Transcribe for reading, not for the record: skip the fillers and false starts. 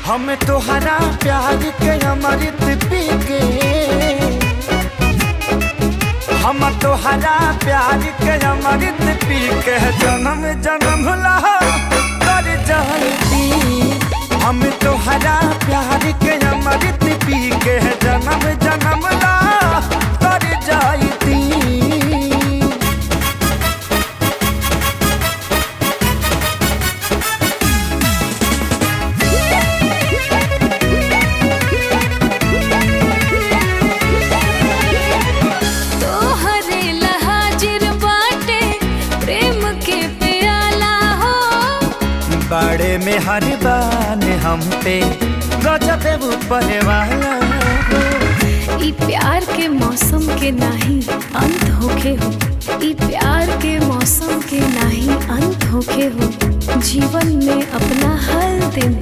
हम तोहरा प्यार के अमृत पी के, हम तोहरा प्यार के अमृत पी के जन्म जन्म ला कर जाती। हम तोहरा प्यार के अमृत पी के जन्म जन्म ला कर जाती। बड़े में हर बान हम पे गजब ऊपर वाला। ई प्यार के मौसम के नाही अंत होखे हो, ई प्यार के मौसम के नाही अंत होखे हो। जीवन में अपना हर दिन